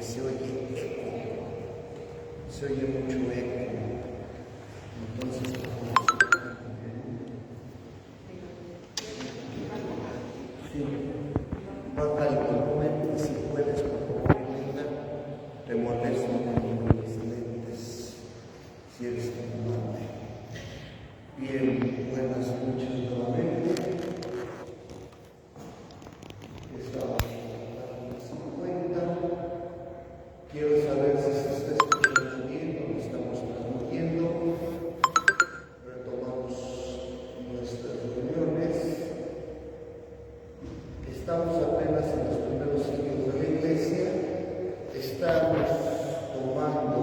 se oye eco, se oye mucho eco. Entonces, sí, baja el volumen y si puedes, por favor, Linda, te molesto con mis lentes, si eres tan amable. Bien, buenas noches nuevamente. Estamos en la 50. Quiero saber si se está escuchando bien o lo estamos transmitiendo. Retomamos nuestras reuniones. Estamos apenas en los primeros siglos de la Iglesia. Estamos tomando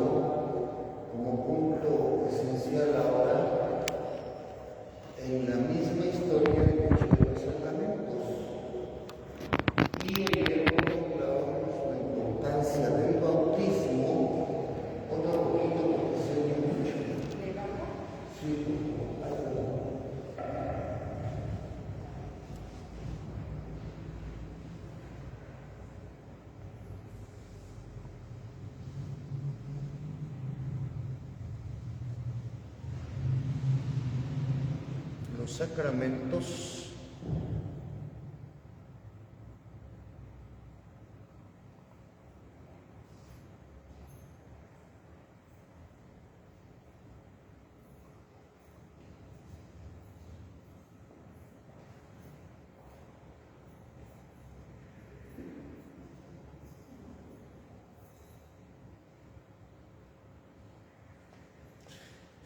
como punto esencial ahora en la misma historia de los sacramentos. Y hemos hablado de la importancia del bautismo, otro poquito porque se oye mucho. Sí, los sacramentos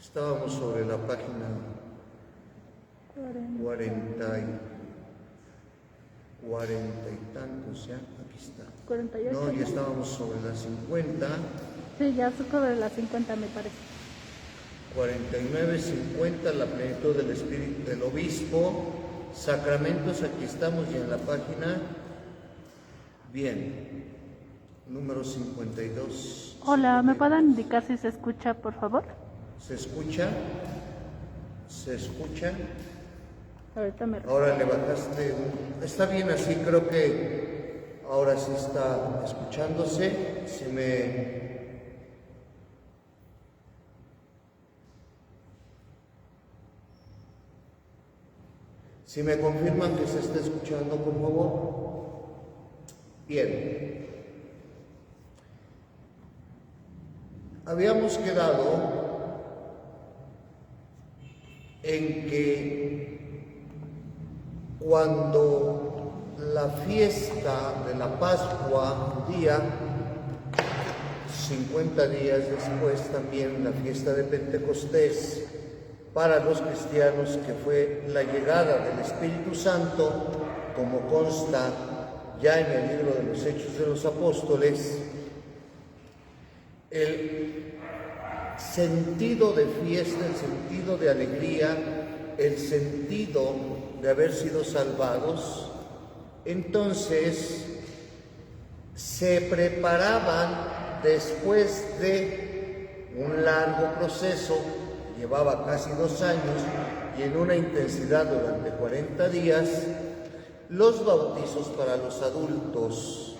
estábamos sobre la página 40 y tantos, ya, aquí está. 48. No, ya estábamos sobre las 50, Sí, ya sobre las 50 me parece. 49, 50, la plenitud del Espíritu del Obispo, sacramentos, aquí estamos ya en la página, bien, número 52. Hola, ¿me pueden indicar si se escucha, por favor? ¿Se escucha? ¿Se escucha? Ahorita me... Ahora le bajaste está bien así, creo que ahora sí está escuchándose. Si me confirman que se está escuchando, por favor. Bien. Habíamos quedado en que cuando la fiesta de la Pascua judía, 50 días después también la fiesta de Pentecostés, para los cristianos, que fue la llegada del Espíritu Santo, como consta ya en el libro de los Hechos de los Apóstoles, el sentido de fiesta, el sentido de alegría, el sentido de haber sido salvados, entonces se preparaban después de un largo proceso, llevaba casi 2 años y en una intensidad durante 40 días, los bautizos para los adultos.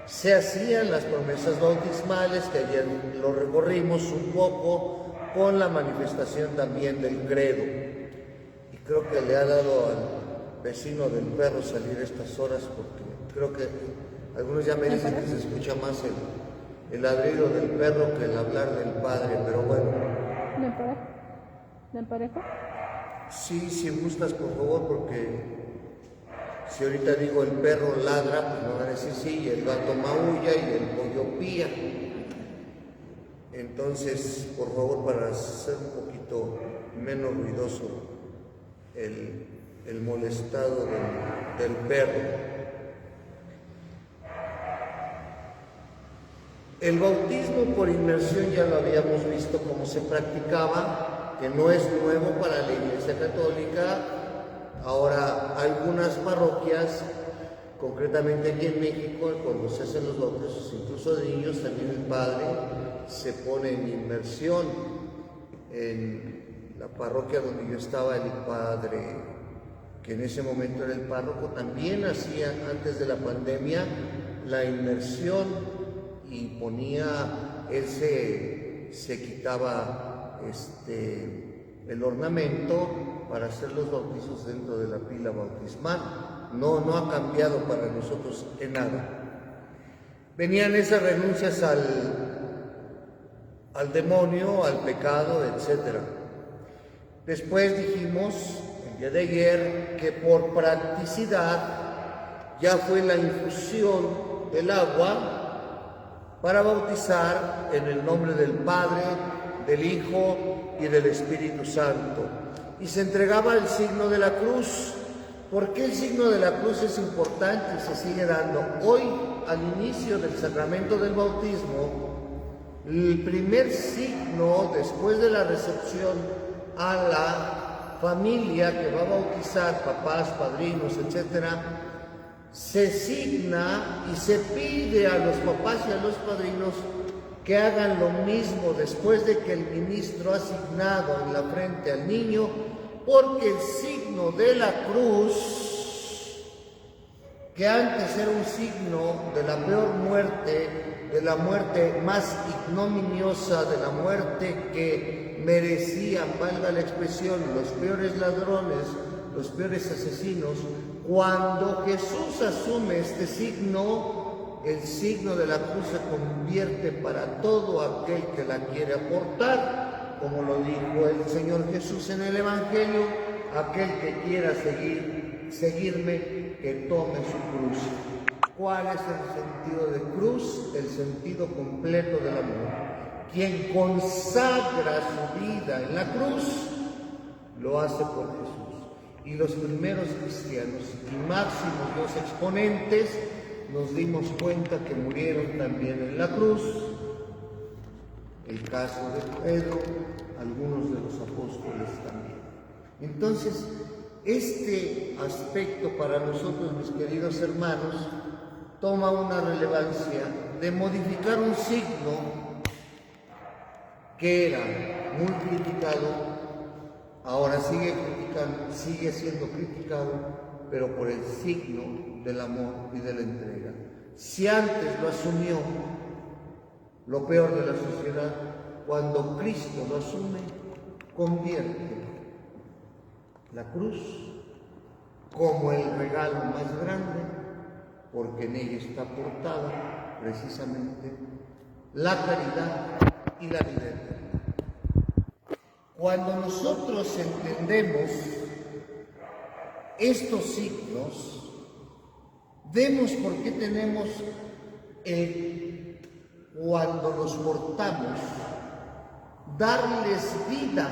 Se hacían las promesas bautismales, que ayer lo recorrimos un poco, con la manifestación también del credo. Y creo que le ha dado al vecino del perro salir estas horas, porque creo que algunos ya me dicen que se escucha más el ladrido del perro que el hablar del padre, pero bueno. ¿Le emparejo? Sí, si gustas, por favor, porque si ahorita digo el perro ladra, pues me van a decir sí, y el gato maulla y el pollo pía. Entonces, por favor, para hacer un poquito menos ruidoso el molestado del perro. El bautismo por inmersión ya lo habíamos visto cómo se practicaba, que no es nuevo para la Iglesia Católica. Ahora, algunas parroquias, concretamente aquí en México, cuando se hacen los bautizos, incluso de niños, también el padre se pone en inmersión. En la parroquia donde yo estaba, el padre, que en ese momento era el párroco, también hacía, antes de la pandemia, la inmersión, y ponía, él se quitaba el ornamento para hacer los bautizos dentro de la pila bautismal. No ha cambiado para nosotros en nada. Venían esas renuncias al demonio, al pecado, etc. Después dijimos, el día de ayer, que por practicidad ya fue la infusión del agua para bautizar en el nombre del Padre, del Hijo y del Espíritu Santo. Y se entregaba el signo de la cruz. ¿Por qué el signo de la cruz es importante y se sigue dando? Hoy, al inicio del sacramento del bautismo, el primer signo después de la recepción a la familia que va a bautizar, papás, padrinos, etcétera, se signa y se pide a los papás y a los padrinos que hagan lo mismo después de que el ministro ha signado en la frente al niño, porque el signo de la cruz, que antes era un signo de la peor muerte, de la muerte más ignominiosa, de la muerte que merecían, valga la expresión, los peores ladrones, los peores asesinos, cuando Jesús asume este signo, el signo de la cruz se convierte para todo aquel que la quiere aportar. Como lo dijo el Señor Jesús en el Evangelio, aquel que quiera seguirme, que tome su cruz. ¿Cuál es el sentido de cruz? El sentido completo del amor. Quien consagra su vida en la cruz, lo hace por Jesús. Y los primeros cristianos y máximos los exponentes, nos dimos cuenta que murieron también en la cruz. El caso de Pedro, algunos de los apóstoles también. Entonces, este aspecto para nosotros, mis queridos hermanos, toma una relevancia de modificar un signo que era muy criticado, ahora sigue siendo criticado, pero por el signo del amor y de la entrega. Si antes lo asumió lo peor de la sociedad, cuando Cristo lo asume, convierte la cruz como el regalo más grande, porque en ella está aportada precisamente la caridad y la vida eterna. Cuando nosotros entendemos estos signos, vemos por qué tenemos cuando los portamos, darles vida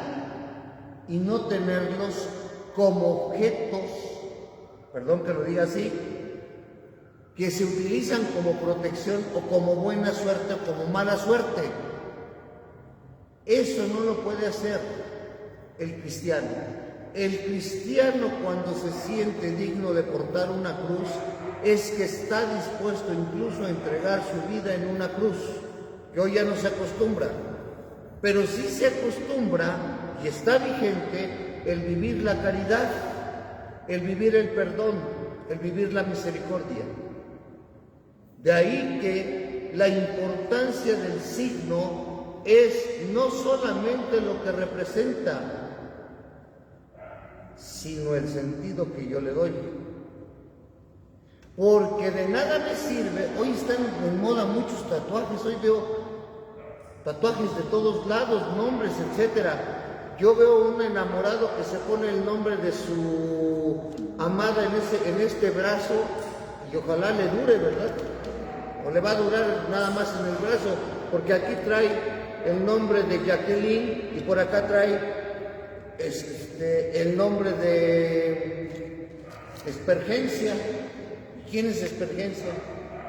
y no tenerlos como objetos, perdón que lo diga así, que se utilizan como protección o como buena suerte o como mala suerte. Eso no lo puede hacer el cristiano. El cristiano, cuando se siente digno de portar una cruz, es que está dispuesto incluso a entregar su vida en una cruz, que hoy ya no se acostumbra, pero sí se acostumbra y está vigente el vivir la caridad, el vivir el perdón, el vivir la misericordia. De ahí que la importancia del signo es no solamente lo que representa, sino el sentido que yo le doy. Porque de nada me sirve, hoy están en moda muchos tatuajes, hoy veo tatuajes de todos lados, nombres, etcétera. Yo veo un enamorado que se pone el nombre de su amada en este brazo y ojalá le dure, ¿verdad? O le va a durar nada más en el brazo, porque aquí trae el nombre de Jacqueline y por acá trae el nombre de Espergencia. ¿Quién es Espergencia?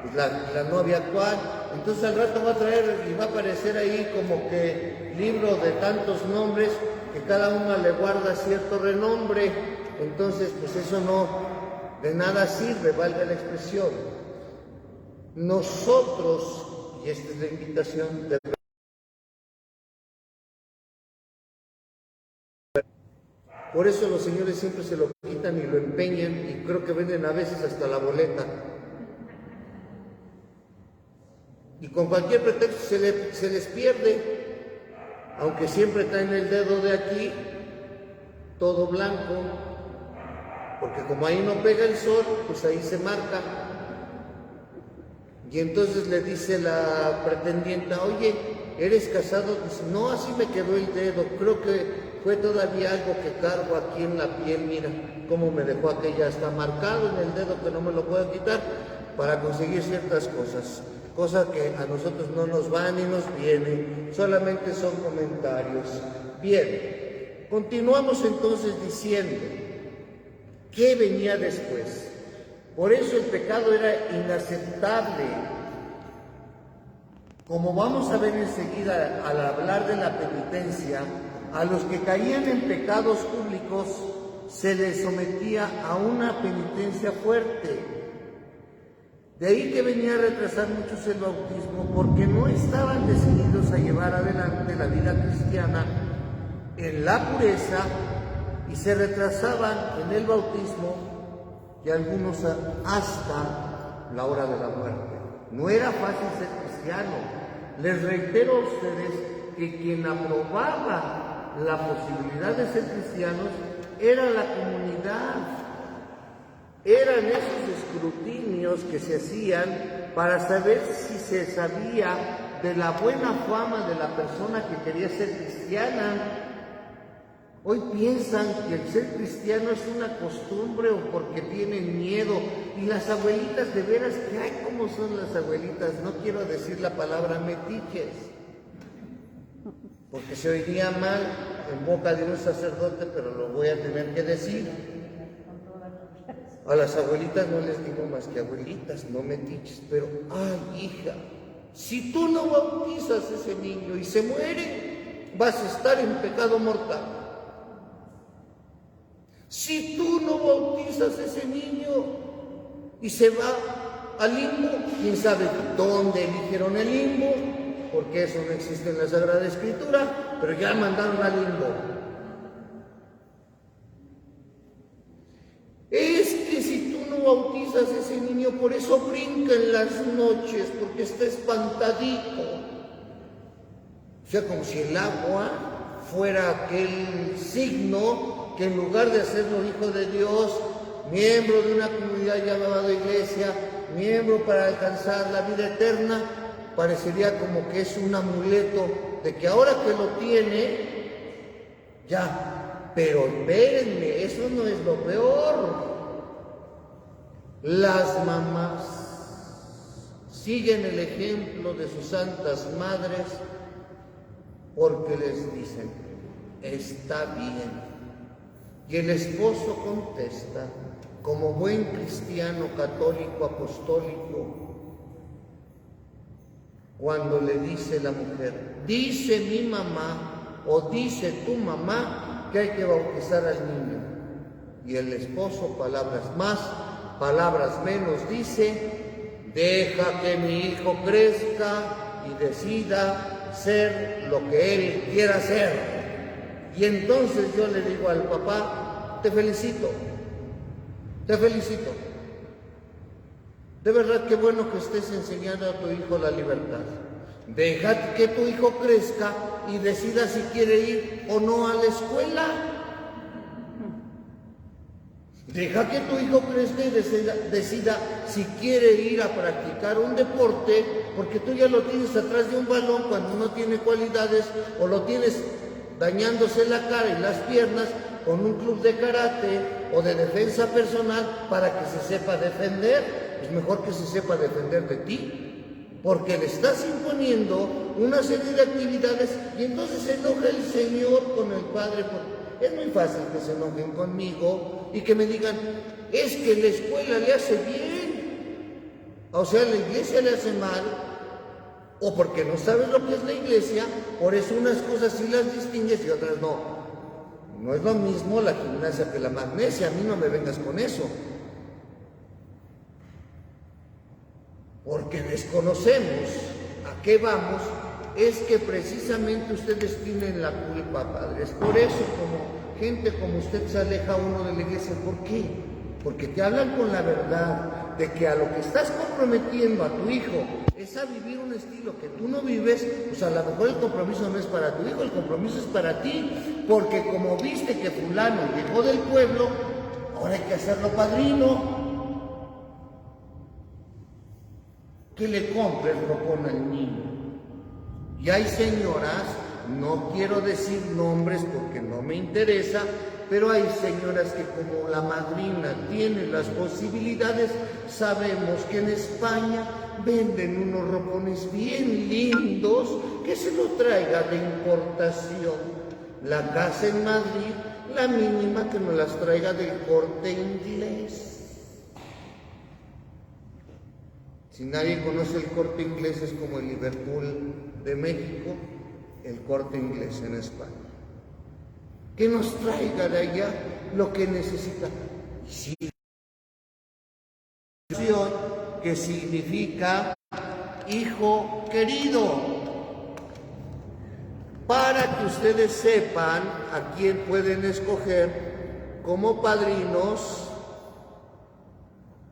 Pues la novia actual. Entonces al rato va a traer y va a aparecer ahí como que libro de tantos nombres que cada una le guarda cierto renombre. Entonces pues eso no de nada sirve, valga la expresión. Nosotros, y esta es la invitación de por eso los señores siempre se lo quitan y lo empeñan y creo que venden a veces hasta la boleta. Y con cualquier pretexto se les pierde, aunque siempre traen el dedo de aquí, todo blanco, porque como ahí no pega el sol, pues ahí se marca. Y entonces le dice la pretendienta, oye, ¿eres casado? Dice, no, así me quedó el dedo, creo que fue todavía algo que cargo aquí en la piel, mira cómo me dejó aquella, está marcado en el dedo que no me lo puedo quitar para conseguir ciertas cosas, cosas que a nosotros no nos van ni nos vienen, solamente son comentarios. Bien, continuamos entonces diciendo, ¿qué venía después? Por eso el pecado era inaceptable. Como vamos a ver enseguida al hablar de la penitencia, a los que caían en pecados públicos se les sometía a una penitencia fuerte. De ahí que venía a retrasar muchos el bautismo, porque no estaban decididos a llevar adelante la vida cristiana en la pureza y se retrasaban en el bautismo y algunos hasta la hora de la muerte. No era fácil ser cristiano. Les reitero a ustedes que quien aprobaba la posibilidad de ser cristianos era la comunidad. Eran esos escrutinios que se hacían para saber si se sabía de la buena fama de la persona que quería ser cristiana. Hoy piensan que el ser cristiano es una costumbre o porque tienen miedo. Y las abuelitas, de veras que ay, cómo son las abuelitas, no quiero decir la palabra metiches, porque se oiría mal en boca de un sacerdote, pero lo voy a tener que decir. A las abuelitas no les digo más que abuelitas, no metiches, pero ay hija, si tú no bautizas a ese niño y se muere, vas a estar en pecado mortal. Si tú no bautizas a ese niño y se va al limbo, quién sabe dónde eligieron el limbo, porque eso no existe en la Sagrada Escritura, pero ya mandaron al limbo. Es que si tú no bautizas a ese niño, por eso brinca en las noches, porque está espantadito. O sea, como si el agua fuera aquel signo que en lugar de hacerlo hijo de Dios, miembro de una comunidad llamada iglesia, miembro para alcanzar la vida eterna, parecería como que es un amuleto de que ahora que lo tiene, ya. Pero espérenme, eso no es lo peor. Las mamás siguen el ejemplo de sus santas madres porque les dicen, está bien. Y el esposo contesta, como buen cristiano católico apostólico, cuando le dice la mujer, dice mi mamá o dice tu mamá que hay que bautizar al niño. Y el esposo, palabras más, palabras menos, dice, deja que mi hijo crezca y decida ser lo que él quiera ser. Y entonces yo le digo al papá, te felicito, te felicito. De verdad que bueno que estés enseñando a tu hijo la libertad. Deja que tu hijo crezca y decida si quiere ir o no a la escuela. Deja que tu hijo crezca y decida si quiere ir a practicar un deporte, porque tú ya lo tienes atrás de un balón cuando no tiene cualidades, o lo tienes dañándose la cara y las piernas con un club de karate o de defensa personal para que se sepa defender. Es mejor que se sepa defender de ti, porque le estás imponiendo una serie de actividades y entonces se enoja el Señor con el Padre. Es muy fácil que se enojen conmigo y que me digan, es que la escuela le hace bien, o sea, la iglesia le hace mal, o porque no sabes lo que es la iglesia, por eso unas cosas sí las distingues y otras no. No es lo mismo la gimnasia que la magnesia, a mí no me vengas con eso. Porque desconocemos a qué vamos, es que precisamente ustedes tienen la culpa, padres. Por eso, como gente como usted se aleja uno de la iglesia. ¿Por qué? Porque te hablan con la verdad de que a lo que estás comprometiendo a tu hijo es a vivir un estilo que tú no vives, pues a lo mejor el compromiso no es para tu hijo, el compromiso es para ti, porque como viste que fulano llegó del pueblo, ahora hay que hacerlo padrino. Que le compres ropón al niño. Y hay señoras, no quiero decir nombres porque no me interesa, pero hay señoras que como la madrina tiene las posibilidades, sabemos que en España venden unos ropones bien lindos, que se lo traiga de importación. La casa en Madrid, la mínima que nos las traiga del Corte Inglés. Si nadie conoce el Corte Inglés, es como el Liverpool de México, el Corte Inglés en España. Que nos traiga de allá lo que necesita. Sí. Que significa hijo querido. Para que ustedes sepan a quién pueden escoger como padrinos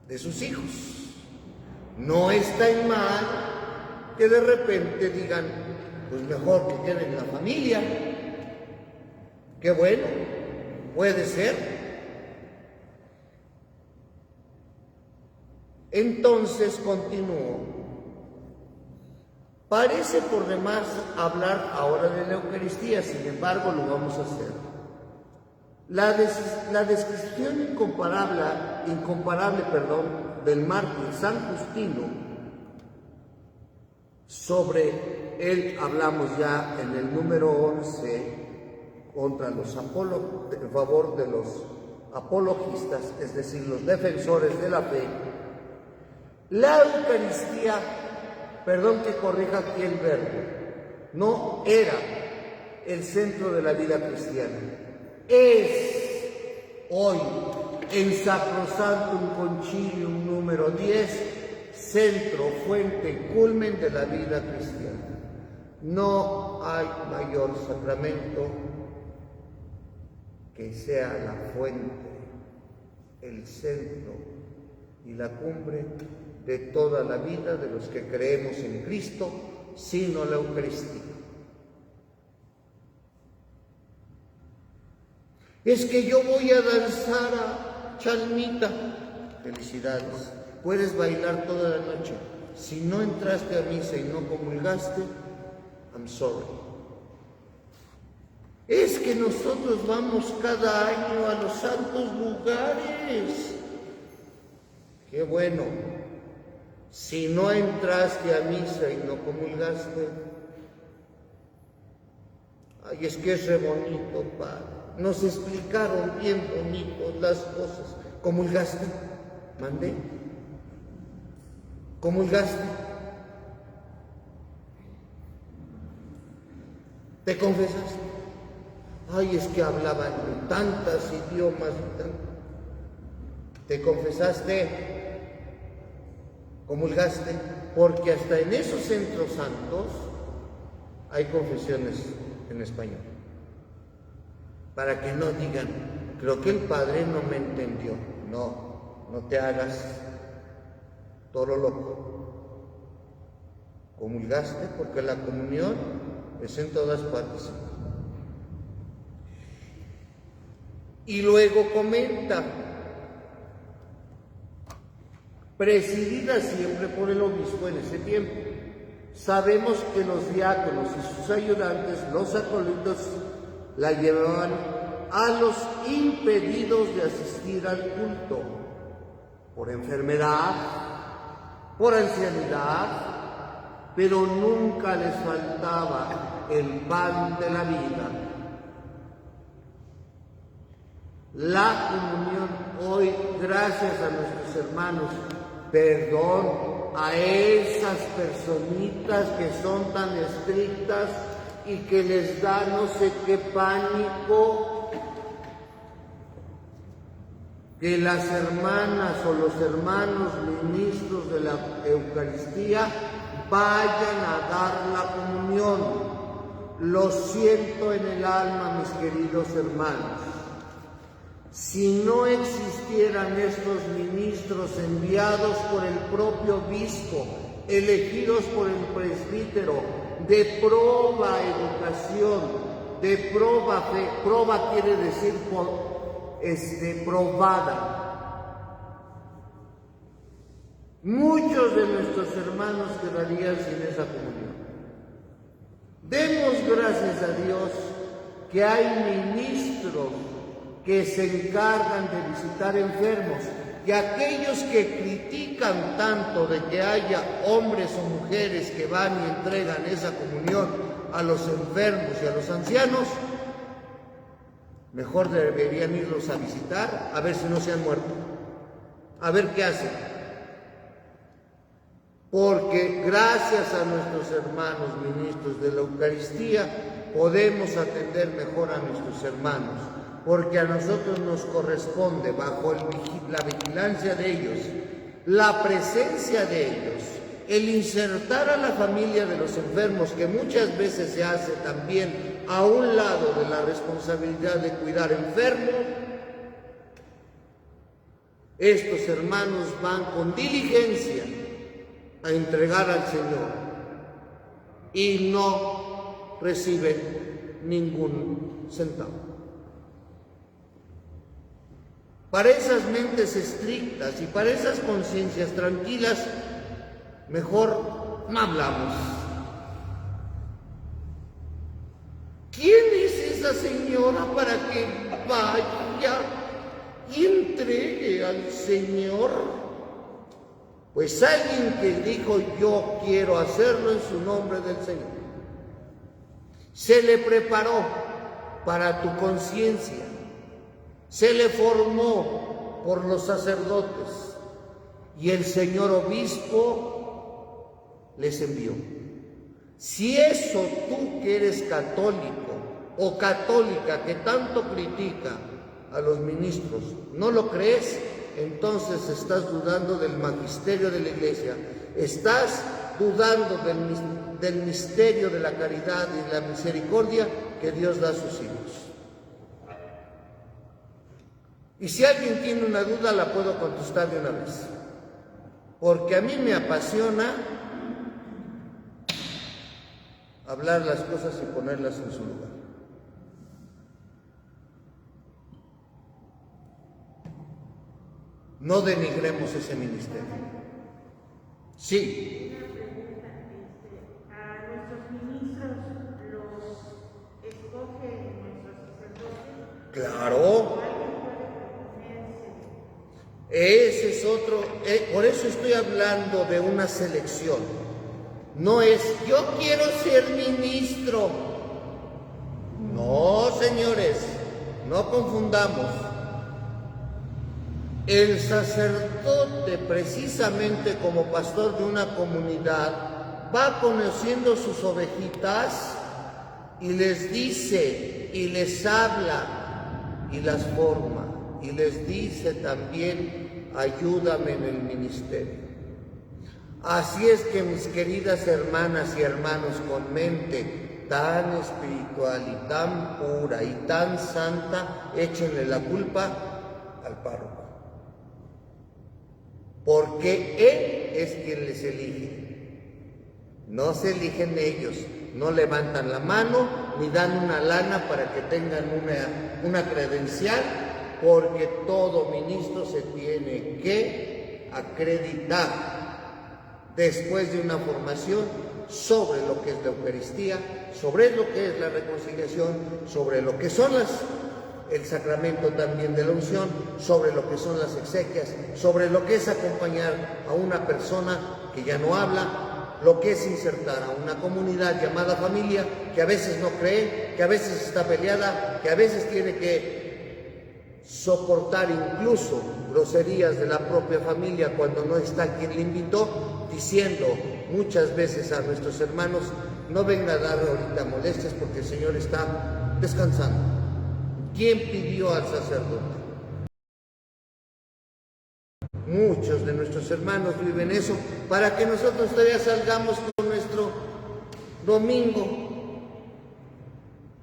de sus hijos. No está en mal que de repente digan, pues mejor que queden en la familia. Qué bueno, puede ser. Entonces continúo. Parece por demás hablar ahora de la Eucaristía, sin embargo lo vamos a hacer. La descripción incomparable, del mártir San Justino, sobre él hablamos ya en el número 11, en favor de los apologistas, es decir, los defensores de la fe. La Eucaristía, perdón que corrija aquí el verbo, no era el centro de la vida cristiana. Es hoy en Sacrosanctum Concilium número 10, centro, fuente, culmen de la vida cristiana. No hay mayor sacramento que sea la fuente, el centro y la cumbre de toda la vida de los que creemos en Cristo, sino la Eucaristía. Es que yo voy a danzar a Chalmita. Felicidades, puedes bailar toda la noche. Si no entraste a misa y no comulgaste, I'm sorry. Es que nosotros vamos cada año a los santos lugares. Qué bueno. Si no entraste a misa y no comulgaste, ay, es que es re bonito, padre. Nos explicaron bien bonitos las cosas. ¿Comulgaste? ¿Mandé? ¿Comulgaste? ¿Te confesaste? Ay, es que hablaban de tantos idiomas. ¿Te confesaste? ¿Comulgaste? Porque hasta en esos centros santos hay confesiones en español. Para que no digan, creo que el padre no me entendió. No te hagas toro loco. Comulgaste porque la comunión es en todas partes. Y luego comenta, presidida siempre por el obispo en ese tiempo. Sabemos que los diáconos y sus ayudantes, los acólitos, la llevaban a los impedidos de asistir al culto, por enfermedad, por ancianidad, pero nunca les faltaba el pan de la vida. La comunión hoy, gracias a nuestros hermanos, perdón a esas personitas que son tan estrictas y que les da no sé qué pánico que las hermanas o los hermanos ministros de la Eucaristía vayan a dar la comunión. Lo siento en el alma, mis queridos hermanos. Si no existieran estos ministros enviados por el propio obispo elegidos por el presbítero, de proba educación, de proba fe. Proba quiere decir probada. Muchos de nuestros hermanos quedarían sin esa comunión. Demos gracias a Dios que hay ministros que se encargan de visitar enfermos, y aquellos que critican tanto de que haya hombres o mujeres que van y entregan esa comunión a los enfermos y a los ancianos, mejor deberían irlos a visitar, a ver si no se han muerto, a ver qué hacen. Porque gracias a nuestros hermanos ministros de la Eucaristía podemos atender mejor a nuestros hermanos, porque a nosotros nos corresponde, bajo la vigilancia de ellos, la presencia de ellos, el insertar a la familia de los enfermos, que muchas veces se hace también a un lado de la responsabilidad de cuidar enfermos. Estos hermanos van con diligencia a entregar al Señor y no reciben ningún centavo. Para esas mentes estrictas y para esas conciencias tranquilas, mejor no hablamos. ¿Quién es esa señora para que vaya y entregue al Señor? Pues alguien que dijo: yo quiero hacerlo en su nombre del Señor. Se le preparó para tu conciencia, se le formó por los sacerdotes y el señor obispo les envió. Si eso tú que eres católico o católica que tanto critica a los ministros no lo crees, entonces estás dudando del magisterio de la Iglesia, estás dudando del misterio de la caridad y de la misericordia que Dios da a sus hijos. Y si alguien tiene una duda, la puedo contestar de una vez, porque a mí me apasiona hablar las cosas y ponerlas en su lugar. No denigremos ese ministerio. Sí. Una pregunta, ¿a nuestros ministros los escoge nuestros sacerdotes? Claro. Ese es otro, por eso estoy hablando de una selección. No es yo quiero ser ministro. No, señores, no confundamos. El sacerdote, precisamente como pastor de una comunidad, va conociendo sus ovejitas y les dice y les habla y las forma. Y les dice también: ayúdame en el ministerio. Así es que, mis queridas hermanas y hermanos con mente tan espiritual y tan pura y tan santa, échenle la culpa al párroco, porque él es quien les elige. No se eligen ellos, no levantan la mano ni dan una lana para que tengan una credencial, porque todo ministro se tiene que acreditar después de una formación sobre lo que es la Eucaristía, sobre lo que es la reconciliación, sobre lo que son el sacramento también de la unción, sobre lo que son las exequias, sobre lo que es acompañar a una persona que ya no habla, lo que es insertar a una comunidad llamada familia, que a veces no cree, que a veces está peleada, que a veces tiene que soportar incluso groserías de la propia familia cuando no está quien le invitó, diciendo muchas veces a nuestros hermanos: no venga a dar ahorita molestias porque el Señor está descansando. ¿Quién pidió al sacerdote? Muchos de nuestros hermanos viven eso para que nosotros todavía salgamos con nuestro domingo.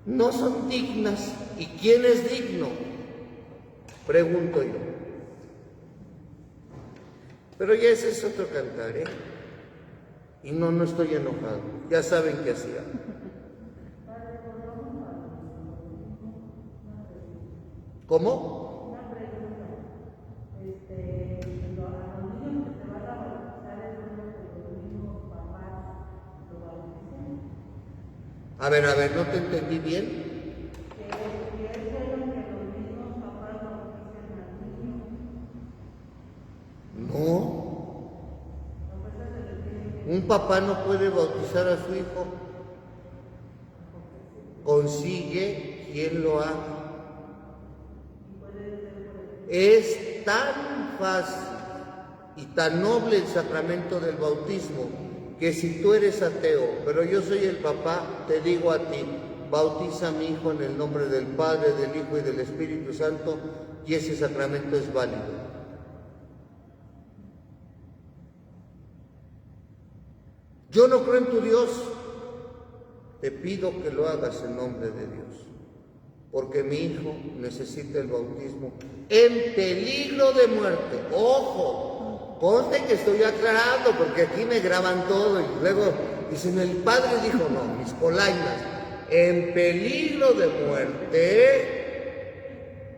No son dignas. ¿Y quién es digno? Pregunto yo. Pero ya ese es otro cantar, Y no estoy enojado. Ya saben qué hacía. ¿Cómo? A ver, no te entendí bien. No. Un papá no puede bautizar a su hijo. Consigue quien lo haga. Es tan fácil y tan noble el sacramento del bautismo que si tú eres ateo, pero yo soy el papá, te digo a ti, bautiza a mi hijo en el nombre del Padre, del Hijo y del Espíritu Santo, y ese sacramento es válido. Yo no creo en tu Dios, te pido que lo hagas en nombre de Dios, porque mi hijo necesita el bautismo en peligro de muerte. Ojo, conste que estoy aclarando, porque aquí me graban todo y luego dicen, el padre dijo, no, mis polainas, en peligro de muerte,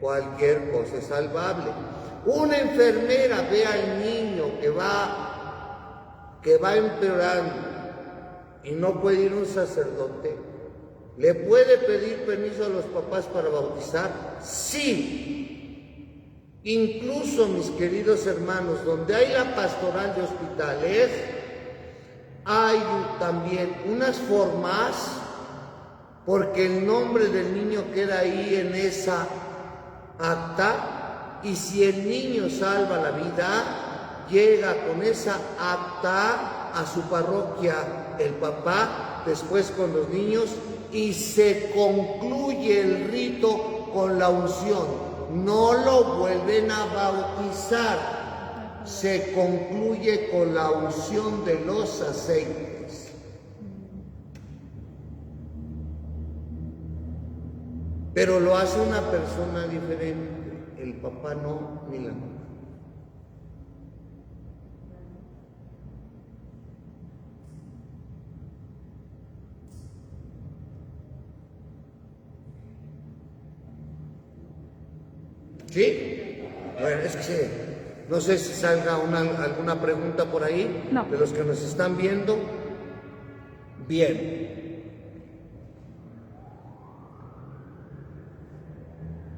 cualquier cosa es salvable. Una enfermera ve al niño que va empeorando y no puede ir un sacerdote, ¿le puede pedir permiso a los papás para bautizar? Sí. Incluso, mis queridos hermanos, donde hay la pastoral de hospitales, hay también unas formas, porque el nombre del niño queda ahí en esa acta, y si el niño salva la vida, llega con esa acta a su parroquia el papá, después con los niños, y se concluye el rito con la unción. No lo vuelven a bautizar, se concluye con la unción de los aceites. Pero lo hace una persona diferente, el papá no, ni la mamá. ¿Sí? Bueno, es que no sé si salga alguna pregunta por ahí, no, de los que nos están viendo. Bien.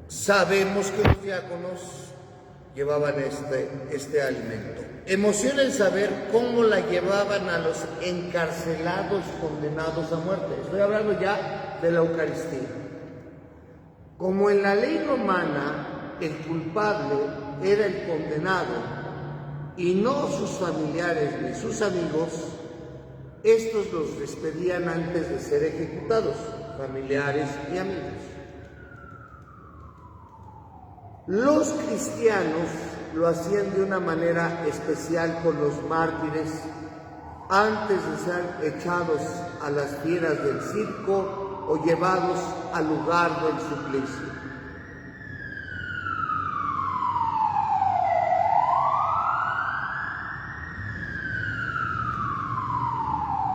Sabemos que los diáconos llevaban este alimento. Emociona el saber cómo la llevaban a los encarcelados condenados a muerte. Estoy hablando ya de la Eucaristía. Como en la ley romana, el culpable era el condenado y no sus familiares ni sus amigos, estos los despedían antes de ser ejecutados, familiares y amigos. Los cristianos lo hacían de una manera especial con los mártires antes de ser echados a las fieras del circo o llevados al lugar del suplicio.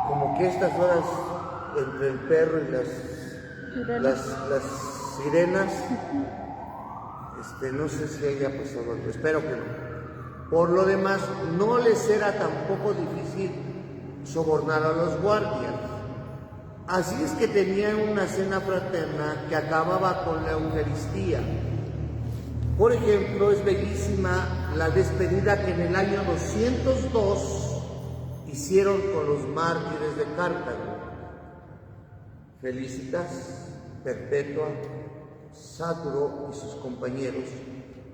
Como que estas horas entre el perro y las sirenas, no sé si haya pasado algo, espero que no. Por lo demás, no les era tampoco difícil sobornar a los guardias. Así es que tenían una cena fraterna que acababa con la Eucaristía. Por ejemplo, es bellísima la despedida que en el año 202 hicieron con los mártires de Cartago. Felicitas, Perpetua, Saturo y sus compañeros,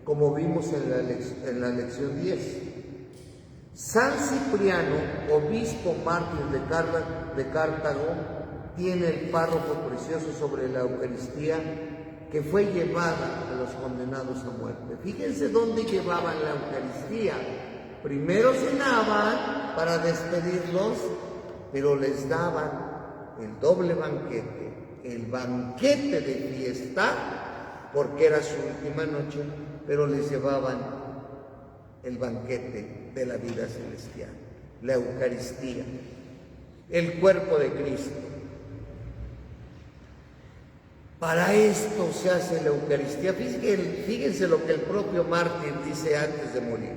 como vimos en la lección 10. San Cipriano, obispo mártir de Cartago, tiene el párrafo precioso sobre la Eucaristía que fue llevada a los condenados a muerte. Fíjense dónde llevaban la Eucaristía. Primero cenaban para despedirlos, pero les daban el doble banquete, el banquete de fiesta, porque era su última noche, pero les llevaban el banquete de la vida celestial, la Eucaristía. el cuerpo de Cristo. Para esto se hace la Eucaristía. Fíjense lo que el propio mártir dice antes de morir.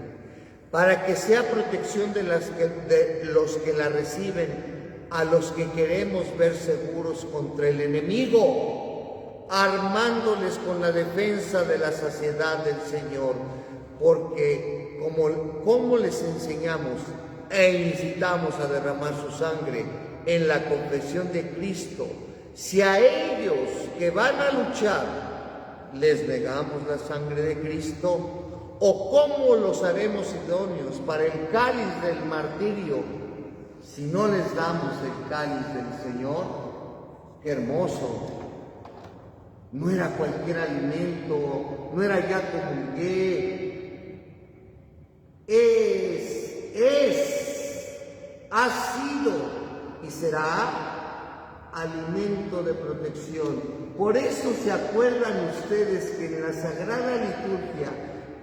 Para que sea protección de los que la reciben, a los que queremos ver seguros contra el enemigo, armándoles con la defensa de la saciedad del Señor. Porque como les enseñamos e incitamos a derramar su sangre en la confesión de Cristo, si a ellos que van a luchar les negamos la sangre de Cristo, ¿o cómo los haremos idóneos para el cáliz del martirio si no les damos el cáliz del Señor? ¡Qué hermoso! No era cualquier alimento, no era ya comulgué. Ha sido y será alimento de protección. Por eso se acuerdan ustedes que en la Sagrada Liturgia,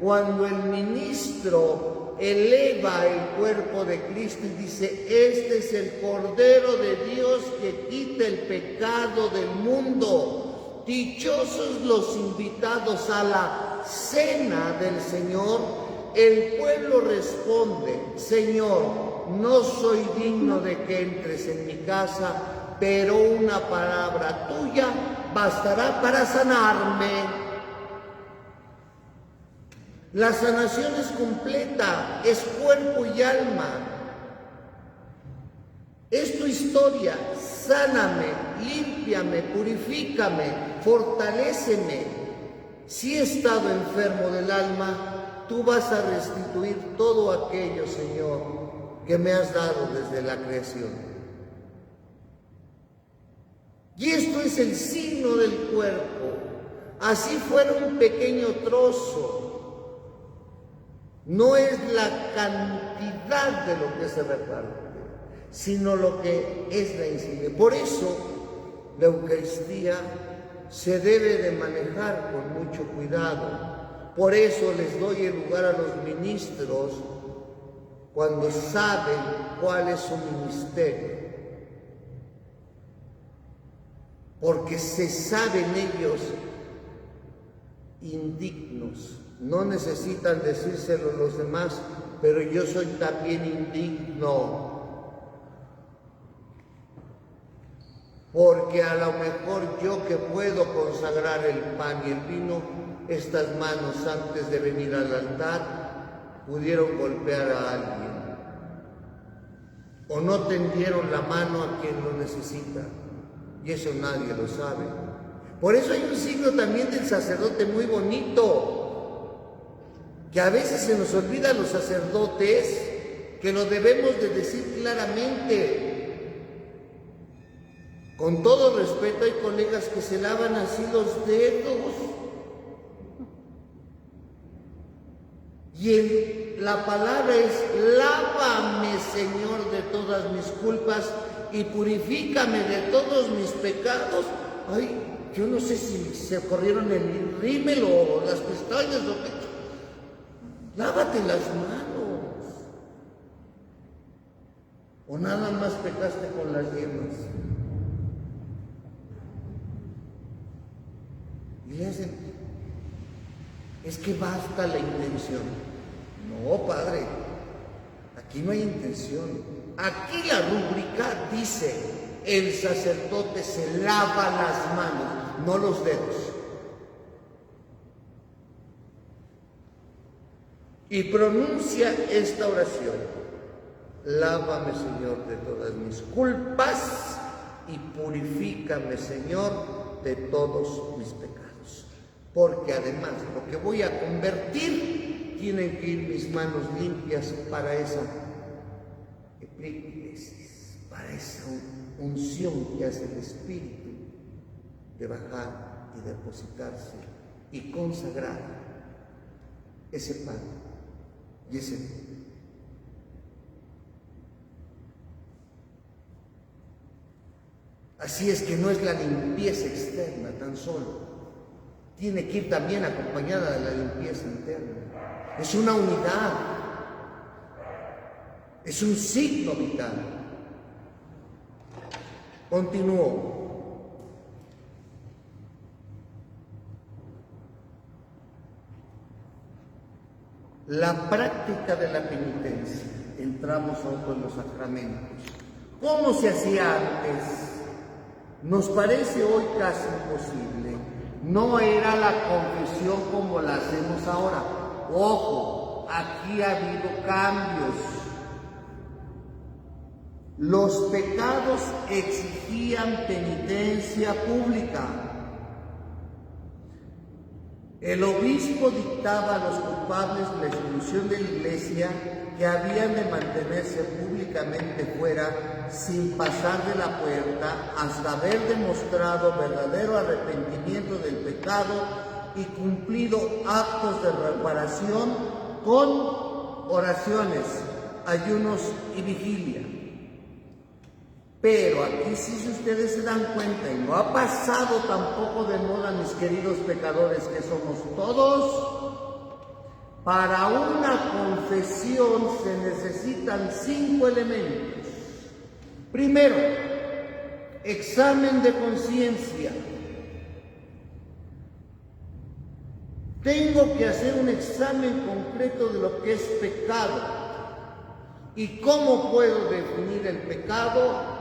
cuando el ministro eleva el cuerpo de Cristo y dice: este es el Cordero de Dios que quita el pecado del mundo, dichosos los invitados a la cena del Señor, el pueblo responde: Señor, no soy digno de que entres en mi casa, pero una palabra tuya bastará para sanarme. La sanación es completa, es cuerpo y alma. Es tu historia. Sáname, límpiame, purifícame, fortaléceme. Si he estado enfermo del alma, tú vas a restituir todo aquello, Señor, que me has dado desde la creación. Y esto es el signo del cuerpo. Así fuera un pequeño trozo, no es la cantidad de lo que se reparte, sino lo que es la insignia. Por eso la Eucaristía se debe de manejar con mucho cuidado. Por eso les doy el lugar a los ministros cuando saben cuál es su ministerio, porque se saben ellos indignos. No necesitan decírselo a los demás, pero yo soy también indigno, porque a lo mejor yo que puedo consagrar el pan y el vino, estas manos antes de venir al altar pudieron golpear a alguien, o no tendieron la mano a quien lo necesita, y eso nadie lo sabe. Por eso hay un signo también del sacerdote muy bonito, que a veces se nos olvida a los sacerdotes, que lo debemos de decir claramente. Con todo respeto, hay colegas que se lavan así los dedos. Y la palabra es: lávame, Señor, de todas mis culpas y purifícame de todos mis pecados. Ay, yo no sé si se corrieron el rímel o las pestañas o qué. Lávate las manos. O nada más pecaste con las yemas. Y le hacen: es que basta la intención. No, padre, aquí no hay intención. Aquí la rúbrica dice: el sacerdote se lava las manos, no los dedos. Y pronuncia esta oración: lávame, Señor, de todas mis culpas y purifícame, Señor, de todos mis pecados. Porque además lo que voy a convertir, tienen que ir mis manos limpias para esa epíclesis, para esa unción que hace el Espíritu de bajar y depositarse y consagrar ese pan y ese vino. Así es que no es la limpieza externa tan solo, tiene que ir también acompañada de la limpieza interna. Es una unidad, es un signo vital. Continúo. La práctica de la penitencia. Entramos a otro de los sacramentos. ¿Cómo se hacía antes? Nos parece hoy casi imposible. No era la confesión como la hacemos ahora. Ojo, aquí ha habido cambios. Los pecados exigían penitencia pública. El obispo dictaba a los culpables la exclusión de la iglesia, que habían de mantenerse públicamente fuera sin pasar de la puerta hasta haber demostrado verdadero arrepentimiento del pecado y cumplido actos de reparación con oraciones, ayunos y vigilia. Pero aquí sí, si ustedes se dan cuenta, y no ha pasado tampoco de moda, mis queridos pecadores, que somos todos, para una confesión se necesitan 5 elementos. Primero, examen de conciencia. Tengo que hacer un examen concreto de lo que es pecado. ¿Y cómo puedo definir el pecado?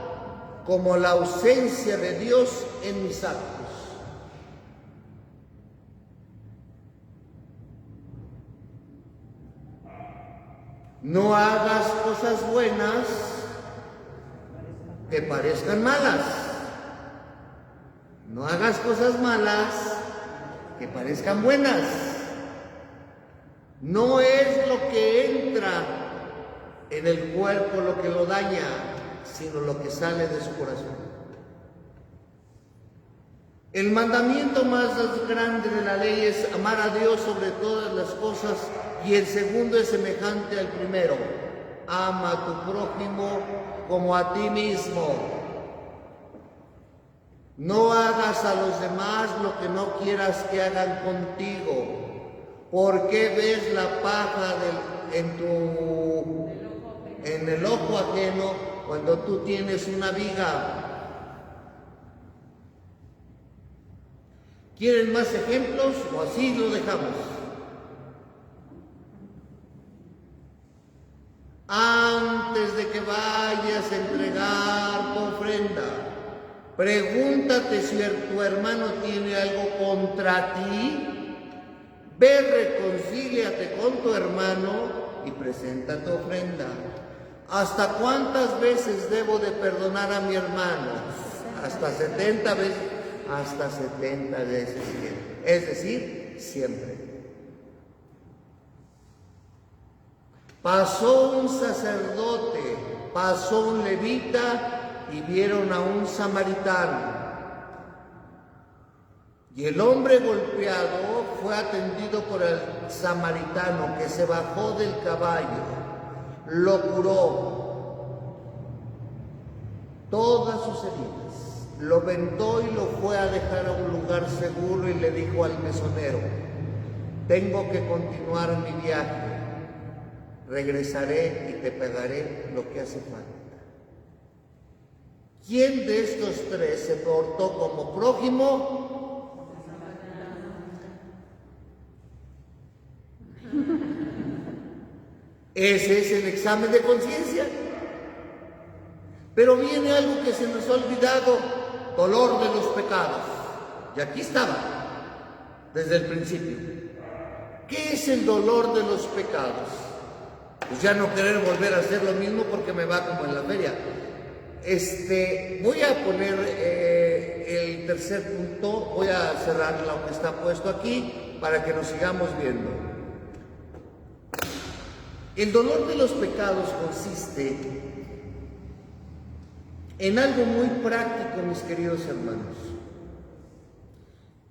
Como la ausencia de Dios en mis actos. No hagas cosas buenas que parezcan malas. No hagas cosas malas que parezcan buenas. No es lo que entra en el cuerpo lo que lo daña, sino lo que sale de su corazón. El mandamiento más grande de la ley es amar a Dios sobre todas las cosas, y el segundo es semejante al primero: ama a tu prójimo como a ti mismo. No hagas a los demás lo que no quieras que hagan contigo. ¿Por qué ves la paja en el ojo ajeno cuando tú tienes una viga? ¿Quieren más ejemplos o así lo dejamos? Antes de que vayas a entregar tu ofrenda, pregúntate si tu hermano tiene algo contra ti. Ve, reconcíliate con tu hermano y presenta tu ofrenda. ¿Hasta cuántas veces debo de perdonar a mi hermano? Hasta 70 veces. Hasta 70 veces. Es decir, siempre. Pasó un sacerdote, pasó un levita y vieron a un samaritano. Y el hombre golpeado fue atendido por el samaritano, que se bajó del caballo, lo curó, todas sus heridas, lo vendó y lo fue a dejar a un lugar seguro y le dijo al mesonero: tengo que continuar mi viaje, regresaré y te pagaré lo que hace falta. ¿Quién de estos tres se portó como prójimo? Ese es el examen de conciencia. Pero viene algo que se nos ha olvidado: dolor de los pecados. Y aquí estaba, desde el principio. ¿Qué es el dolor de los pecados? Pues ya no querer volver a hacer lo mismo porque me va como en la feria. Voy a poner el tercer punto, voy a cerrar lo que está puesto aquí para que nos sigamos viendo. El dolor de los pecados consiste en algo muy práctico, mis queridos hermanos.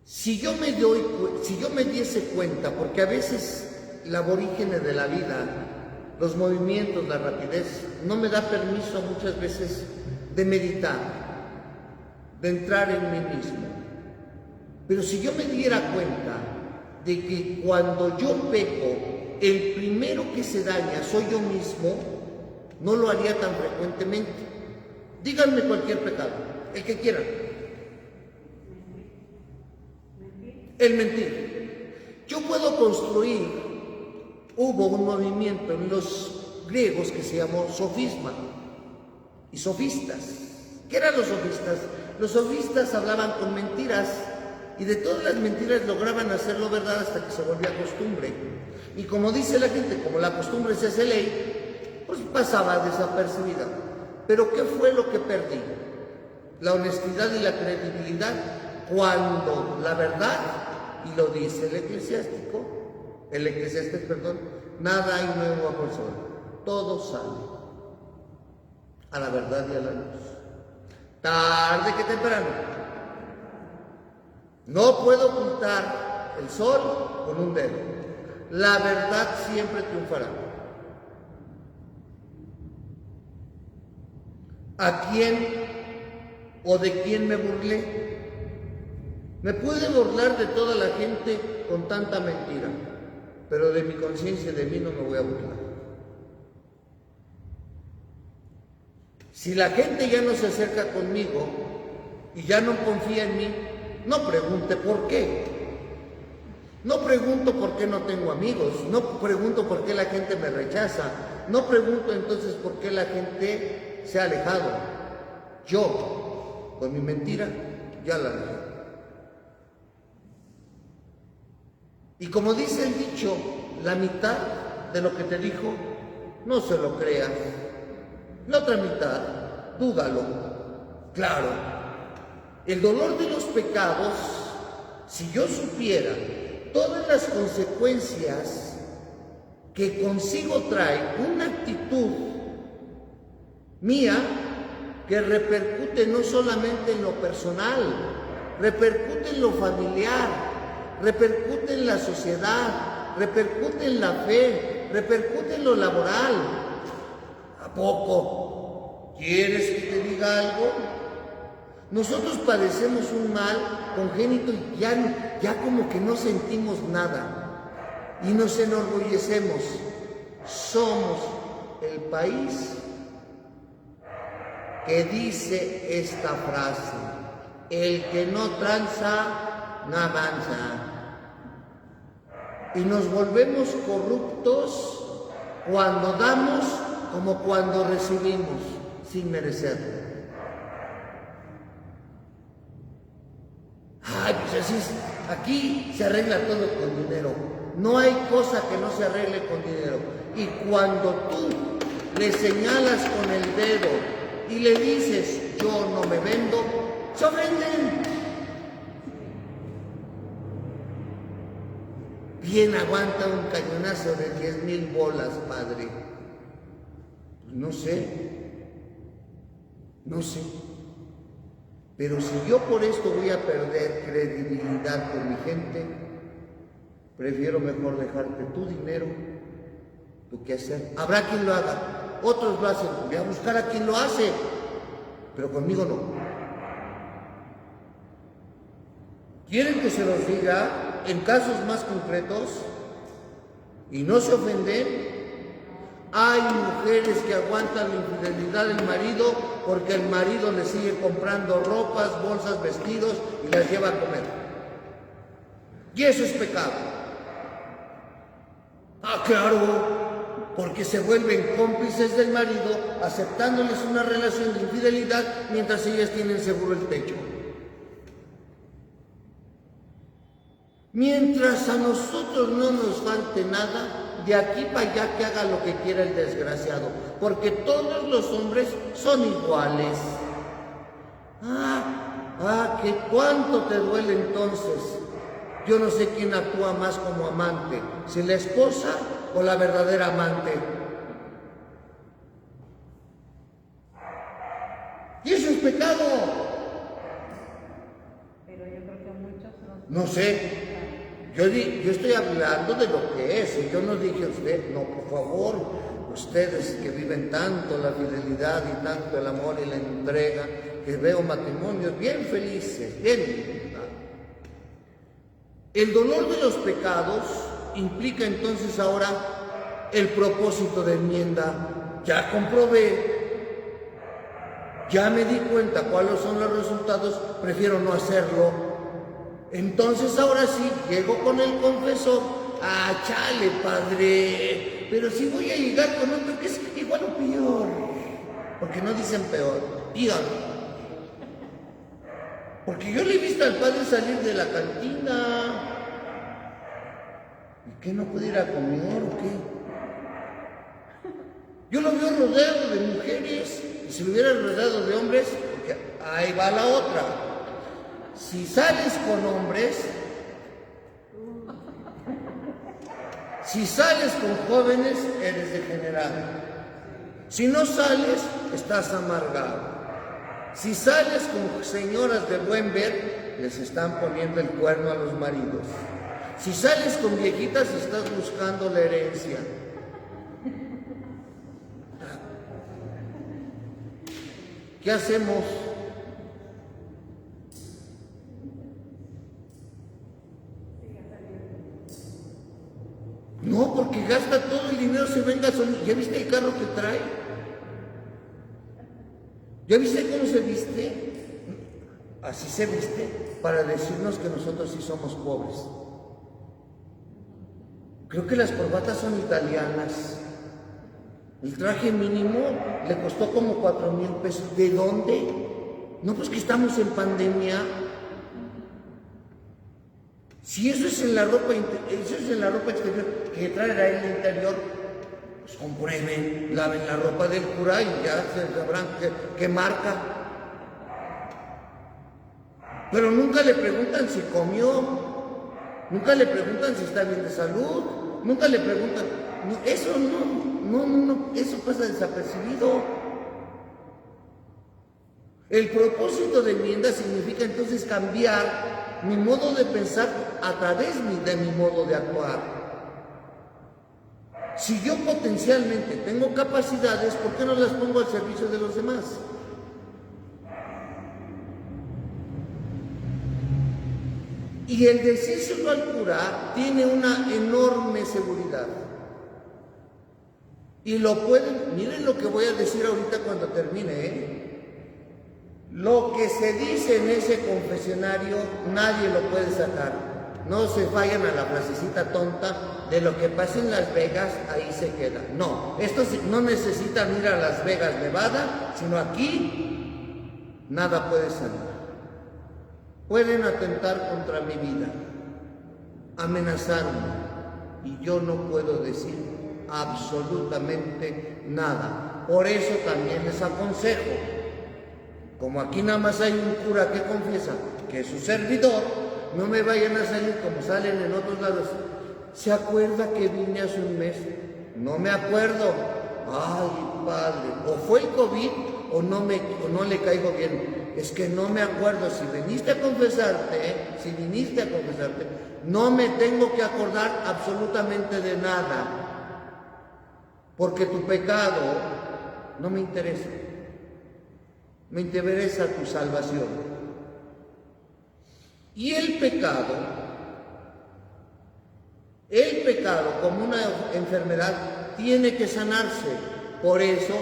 Si yo me diese cuenta, porque a veces la aborígene de la vida, los movimientos, la rapidez, no me da permiso muchas veces de meditar, de entrar en mí mismo. Pero si yo me diera cuenta de que cuando yo peco, el primero que se daña soy yo mismo, no lo haría tan frecuentemente. Díganme cualquier pecado. el que quieran. El mentir. Yo puedo construir, hubo un movimiento en los griegos que se llamó sofisma y sofistas. ¿Qué eran los sofistas? Los sofistas hablaban con mentiras y de todas las mentiras lograban hacerlo verdad hasta que se volvía costumbre. Y como dice la gente, como la costumbre se hace ley, pues pasaba desapercibida. Pero ¿qué fue lo que perdí? La honestidad y la credibilidad, cuando la verdad, y lo dice el eclesiástico, nada hay nuevo bajo el sol, todo sale a la verdad y a la luz, tarde que temprano. No puedo ocultar el sol con un dedo, la verdad siempre triunfará. ¿A quién o de quién me burlé? Me pude burlar de toda la gente con tanta mentira, pero de mi conciencia y de mí no me voy a burlar. Si la gente ya no se acerca conmigo y ya no confía en mí, no pregunte por qué. No pregunto por qué no tengo amigos, no pregunto por qué la gente me rechaza, no pregunto entonces por qué la gente se ha alejado. Yo, con mi mentira, ya la alejé. Y como dice el dicho, la mitad de lo que te dijo, no se lo creas. La otra mitad, dúdalo. Claro, el dolor de los pecados, si yo supiera todas las consecuencias que consigo trae una actitud mía que repercute no solamente en lo personal, repercute en lo familiar, repercute en la sociedad, repercute en la fe, repercute en lo laboral. ¿A poco? ¿Quieres que te diga algo? Nosotros padecemos un mal congénito y ya como que no sentimos nada y nos enorgullecemos. Somos el país que dice esta frase: el que no tranza, no avanza. Y nos volvemos corruptos cuando damos como cuando recibimos, sin merecerlo. Ay, pues así es. Aquí se arregla todo con dinero. No hay cosa que no se arregle con dinero. Y cuando tú le señalas con el dedo y le dices, yo no me vendo, se ofenden. ¿Quién aguanta un cañonazo de 10,000 bolas, padre? Pues no sé. Pero si yo por esto voy a perder credibilidad con mi gente, prefiero mejor dejarte tu dinero, tu quehacer. Habrá quien lo haga, otros lo hacen, voy a buscar a quien lo hace, pero conmigo no. ¿Quieren que se los diga en casos más concretos? Y no se ofenden. Hay mujeres que aguantan la infidelidad del marido porque el marido le sigue comprando ropas, bolsas, vestidos y las lleva a comer. Y eso es pecado. Ah, claro, porque se vuelven cómplices del marido aceptándoles una relación de infidelidad mientras ellas tienen seguro el techo. Mientras a nosotros no nos falte nada, de aquí para allá que haga lo que quiera el desgraciado, porque todos los hombres son iguales. Que cuánto te duele entonces. Yo no sé quién actúa más como amante, si la esposa o la verdadera amante. Y eso es pecado. Pero yo creo que muchos no sé. Yo estoy hablando de lo que es, y yo no dije a usted, no, por favor, ustedes que viven tanto la fidelidad y tanto el amor y la entrega, que veo matrimonios bien felices, bien. El dolor de los pecados implica entonces ahora el propósito de enmienda. Ya comprobé Ya me di cuenta cuáles son los resultados, prefiero no hacerlo. Entonces ahora sí, llego con el confesor. Ah, chale, padre, pero si voy a llegar con otro que es igual o peor. Porque no dicen peor, peor. Porque yo le he visto al padre salir de la cantina. ¿Y qué, no puede ir a comer o qué? Yo lo veo rodeado de mujeres. Y si lo hubiera rodeado de hombres, porque ahí va la otra. Si sales con hombres, si sales con jóvenes, eres degenerado. Si no sales, estás amargado. Si sales con señoras de buen ver, les están poniendo el cuerno a los maridos. Si sales con viejitas, estás buscando la herencia. ¿Qué hacemos? No, porque gasta todo el dinero, se va en gasolina. ¿Ya viste el carro que trae? ¿Ya viste cómo se viste? Así se viste para decirnos que nosotros sí somos pobres. Creo que las corbatas son italianas. El traje mínimo le costó como 4,000 pesos. ¿De dónde? No, pues que estamos en pandemia. Si eso es en la ropa, exterior, que traerá en el interior, pues comprueben, laven la ropa del cura y ya sabrán qué marca. Pero nunca le preguntan si comió, nunca le preguntan si está bien de salud, nunca le preguntan. Eso no, eso pasa desapercibido. El propósito de enmienda significa entonces cambiar mi modo de pensar a través de mi modo de actuar. Si yo potencialmente tengo capacidades, ¿por qué no las pongo al servicio de los demás? Y el decírselo al cura tiene una enorme seguridad. Y lo pueden, miren lo que voy a decir ahorita cuando termine, ¿eh? Lo que se dice en ese confesionario, nadie lo puede sacar. No se vayan a la frasecita tonta de lo que pasa en Las Vegas, ahí se queda. No, estos no necesitan ir a Las Vegas, Nevada, sino aquí nada puede salir. Pueden atentar contra mi vida, amenazarme, y yo no puedo decir absolutamente nada. Por eso también les aconsejo, como aquí nada más hay un cura que confiesa que es su servidor, no me vayan a salir como salen en otros lados. ¿Se acuerda que vine hace un mes? No me acuerdo. Ay, padre, o fue el COVID o no le caigo bien. Es que no me acuerdo. Si viniste a confesarte, no me tengo que acordar absolutamente de nada, porque tu pecado no me interesa. Me interesa tu salvación. Y el pecado como una enfermedad tiene que sanarse. Por eso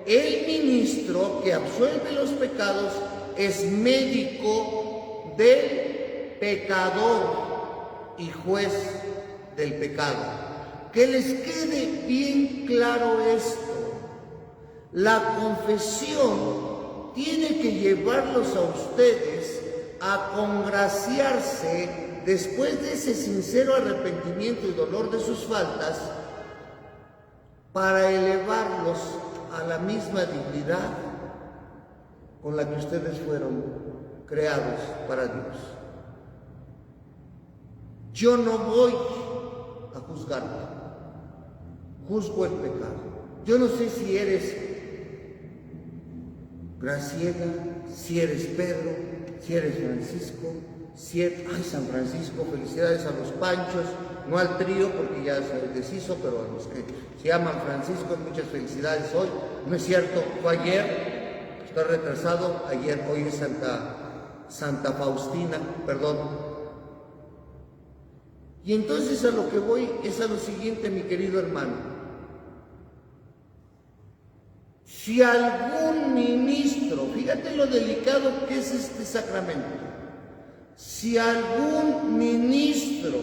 el ministro que absuelve los pecados es médico del pecador y juez del pecado. Que les quede bien claro esto. La confesión tiene que llevarlos a ustedes a congraciarse después de ese sincero arrepentimiento y dolor de sus faltas, para elevarlos a la misma dignidad con la que ustedes fueron creados para Dios. Yo no voy a juzgarte, juzgo el pecado. Yo no sé si eres Graciela, si eres Pedro, si eres Francisco, ay, San Francisco, felicidades a los Panchos, no al trío porque ya se deshizo, pero a los que se llaman Francisco, muchas felicidades hoy. No es cierto, fue ayer, estoy retrasado, hoy es Santa Faustina, perdón. Y entonces a lo que voy es a lo siguiente, mi querido hermano. Si algún ministro, fíjate lo delicado que es este sacramento, si algún ministro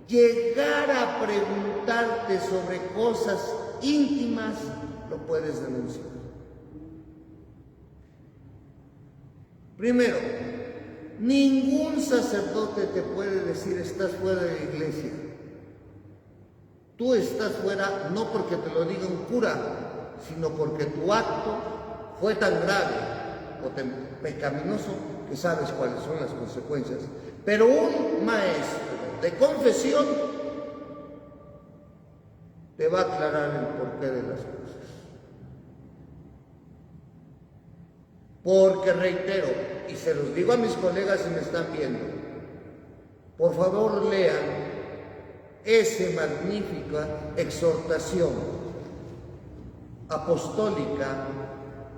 llegara a preguntarte sobre cosas íntimas, lo puedes denunciar. Primero, ningún sacerdote te puede decir estás fuera de la iglesia. Tú estás fuera no porque te lo diga un cura, sino porque tu acto fue tan grave o pecaminoso que sabes cuáles son las consecuencias. Pero un maestro de confesión te va a aclarar el porqué de las cosas. Porque reitero, y se los digo a mis colegas si me están viendo, por favor lean esa magnífica exhortación apostólica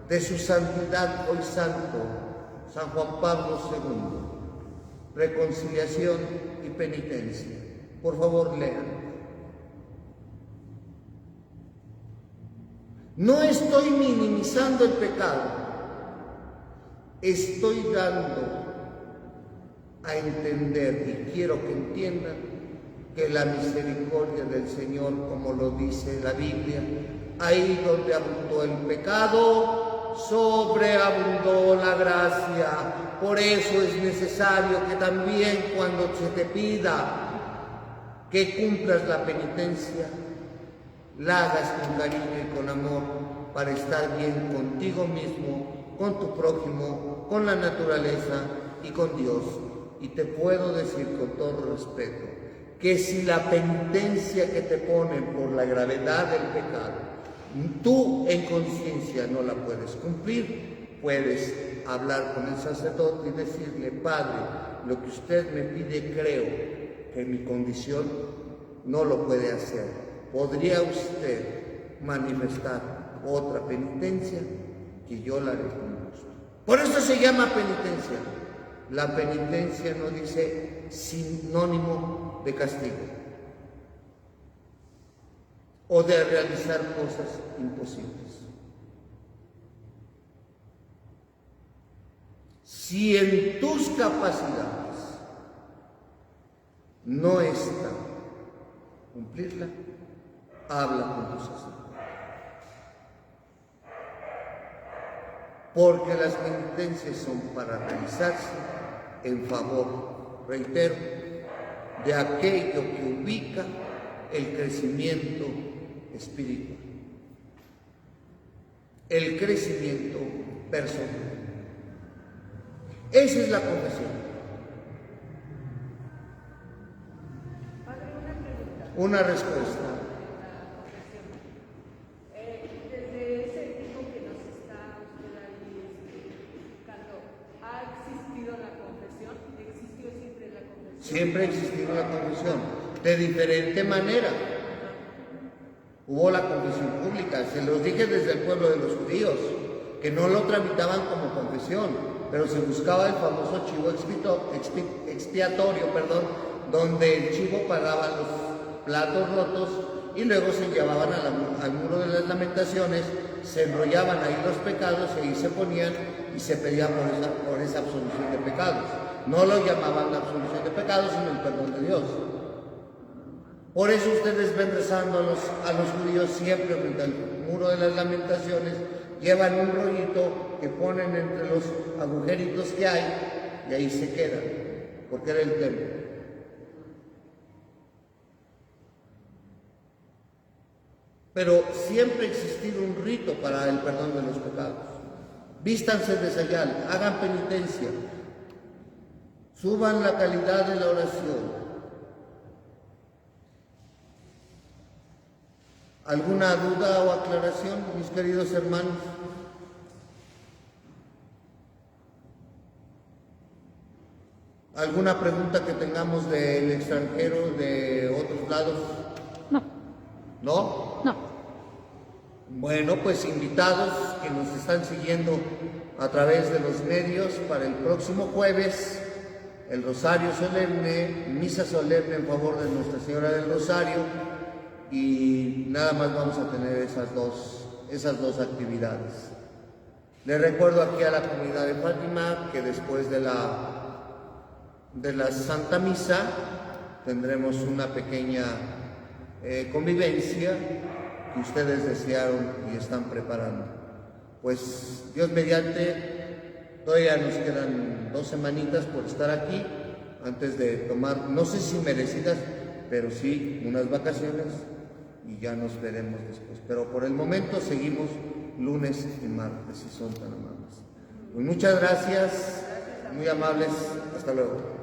de su santidad hoy santo, San Juan Pablo II, reconciliación y penitencia. Por favor lean. No estoy minimizando el pecado. Estoy dando a entender, y quiero que entiendan, que la misericordia del Señor, como lo dice la Biblia, ahí donde abundó el pecado, sobreabundó la gracia. Por eso es necesario que también cuando se te pida que cumplas la penitencia, la hagas con cariño y con amor para estar bien contigo mismo, con tu prójimo, con la naturaleza y con Dios. Y te puedo decir con todo respeto que si la penitencia que te ponen por la gravedad del pecado, tú en conciencia no la puedes cumplir, puedes hablar con el sacerdote y decirle: Padre, lo que usted me pide creo que mi condición no lo puede hacer. ¿Podría usted manifestar otra penitencia? Que yo la haré con gusto. Por eso se llama penitencia. La penitencia no dice sinónimo de castigo o de realizar cosas imposibles. Si en tus capacidades no está cumplirla, habla con tu sacerdote. Porque las penitencias son para realizarse en favor, reitero, de aquello que ubica el crecimiento espiritual, el crecimiento personal. Esa es la confesión. Padre, una pregunta. Una respuesta. Desde ese tiempo que nos está usted ahí explicando, ¿ha existido la confesión? ¿Existió siempre la confesión? Siempre ha existido la confesión, de diferente manera. Hubo la confesión pública, se los dije desde el pueblo de los judíos, que no lo tramitaban como confesión, pero se buscaba el famoso chivo expiatorio, donde el chivo pagaba los platos rotos y luego se llevaban al muro de las lamentaciones, se enrollaban ahí los pecados y ahí se ponían y se pedía por esa absolución de pecados. No lo llamaban la absolución de pecados, sino el perdón de Dios. Por eso ustedes ven rezando a los judíos siempre frente al muro de las lamentaciones, llevan un rollito que ponen entre los agujeritos que hay y ahí se quedan, porque era el templo. Pero siempre ha existido un rito para el perdón de los pecados. Vístanse de sayal, hagan penitencia, suban la calidad de la oración. ¿Alguna duda o aclaración, mis queridos hermanos? ¿Alguna pregunta que tengamos del extranjero, de otros lados? No, ¿No? no. Bueno, pues invitados que nos están siguiendo a través de los medios para el próximo jueves, el Rosario Solemne, misa solemne en favor de Nuestra Señora del Rosario, y nada más vamos a tener esas dos esas dos actividades. Les recuerdo aquí a la comunidad de Fátima que después de la Santa Misa tendremos una pequeña convivencia que ustedes desearon y están preparando. Pues Dios mediante, todavía nos quedan 2 semanitas por estar aquí antes de tomar, no sé si merecidas, pero sí unas vacaciones, y ya nos veremos después. Pero por el momento seguimos lunes y martes, si son tan amables. Pues muchas gracias, muy amables, hasta luego.